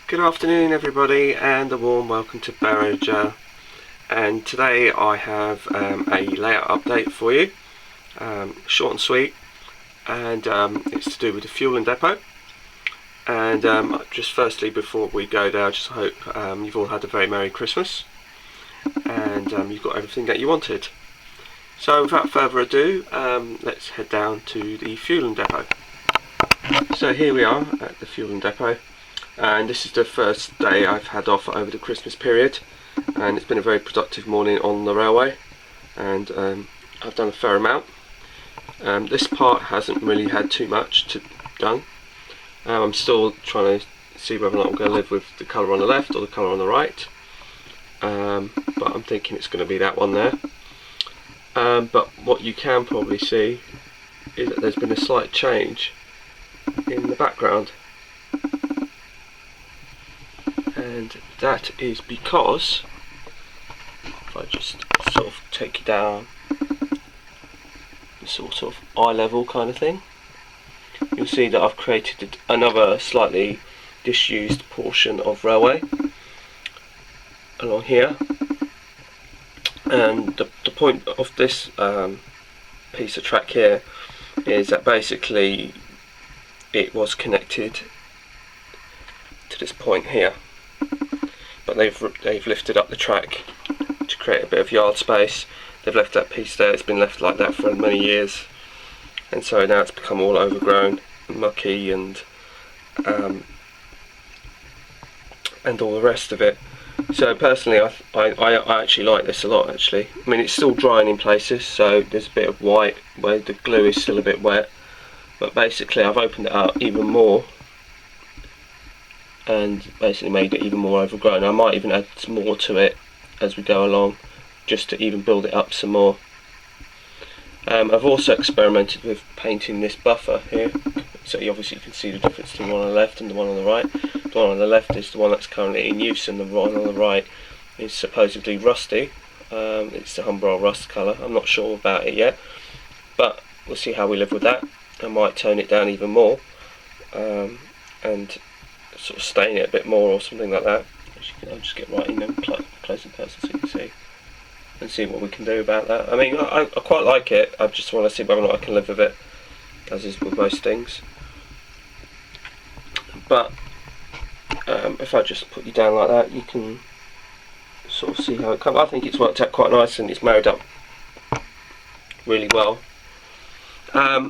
Good afternoon everybody, and a warm welcome to Barrager. And today I have a layout update for you, short and sweet, and it's to do with the fueling depot. And just firstly, before we go there, I just hope you've all had a very Merry Christmas and you've got everything that you wanted. So without further ado, let's head down to the fueling depot. So here we are at the fueling depot, and this is the first day I've had off over the Christmas period, and it's been a very productive morning on the railway, and I've done a fair amount. This part hasn't really had too much to done. I'm still trying to see whether or not I'm going to live with the colour on the left or the colour on the right, but I'm thinking it's going to be that one there. But what you can probably see is that there's been a slight change in the background, and that is because, if I just sort of take you down sort of eye level kind of thing, you'll see that I've created another slightly disused portion of railway along here. And the point of this piece of track here is that basically it was connected to this point here, but they've lifted up the track to create a bit of yard space. They've left that piece there. It's been left like that for many years, and so now it's become all overgrown and mucky and all the rest of it. So personally, I actually like this a lot. Actually, I mean, it's still drying in places, so there's a bit of white where the glue is still a bit wet, but basically I've opened it up even more and basically made it even more overgrown. I might even add some more to it as we go along, just to even build it up some more. I've also experimented with painting this buffer here, so you obviously can see the difference between the one on the left and the one on the right. The one on the left is the one that's currently in use, and the one on the right is supposedly rusty. It's the Humbrol rust colour. I'm not sure about it yet, but we'll see how we live with that. I might tone it down even more and sort of stain it a bit more or something like that. I'll just get right in and close in person so you can see, and see what we can do about that. I mean, I quite like it. I just want to see whether or not I can live with it, as is with most things. But if I just put you down like that, you can sort of see how it comes. I think it's worked out quite nice, and it's married up really well. I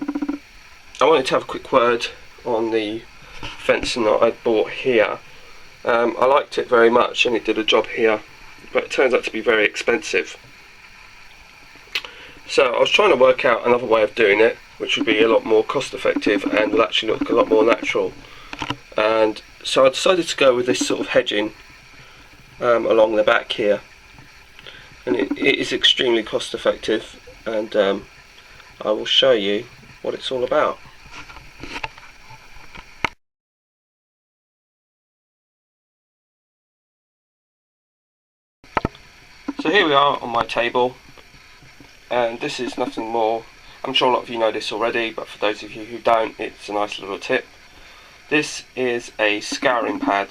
wanted to have a quick word on the fencing that I bought here. I liked it very much, and it did a job here, but it turns out to be very expensive. So I was trying to work out another way of doing it, which would be a lot more cost effective and will actually look a lot more natural. And so I decided to go with this sort of hedging along the back here, and it is extremely cost effective, and I will show you what it's all about. So here we are on my table, and this is nothing more. I'm sure a lot of you know this already, but for those of you who don't, it's a nice little tip. This is a scouring pad,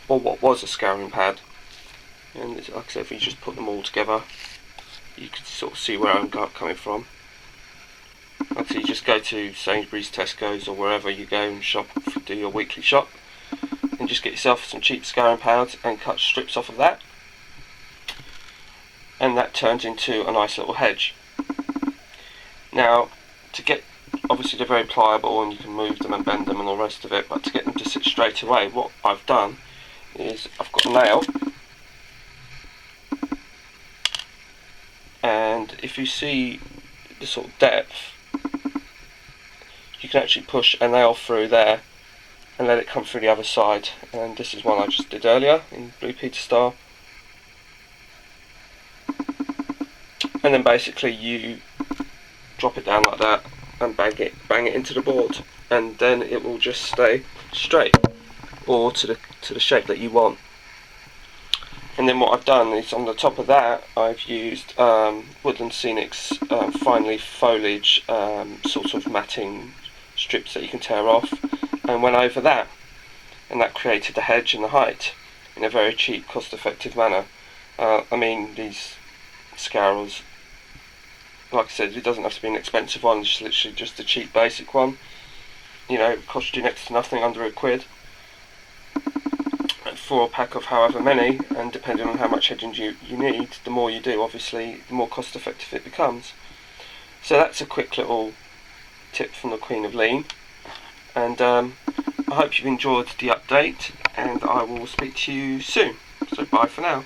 or what was a scouring pad, and like I said, if you just put them all together, you can sort of see where I'm coming from. So you just go to Sainsbury's, Tesco's, or wherever you go and shop, do your weekly shop, and just get yourself some cheap scouring pads and cut strips off of that, and that turns into a nice little hedge. Now, to get, obviously they're very pliable and you can move them and bend them and all the rest of it, but to get them to sit straight away, what I've done is I've got a nail, and if you see the sort of depth, you can actually push a nail through there and let it come through the other side. And this is one I just did earlier in Blue Peter style. And then basically you drop it down like that and bang it into the board, and then it will just stay straight or to the shape that you want. And then what I've done is on the top of that I've used Woodland Scenics fine leaf foliage sort of matting strips that you can tear off, and went over that. and that created the hedge and the height in a very cheap, cost-effective manner. I mean, these scarrels, like I said, it doesn't have to be an expensive one, it's literally just a cheap basic one. You know, it cost you next to nothing, under £1. For a pack of however many, and depending on how much hedging you need, the more you do, obviously, the more cost effective it becomes. So that's a quick little tip from the Queen of Lean, and I hope you've enjoyed the update, and I will speak to you soon. So bye for now.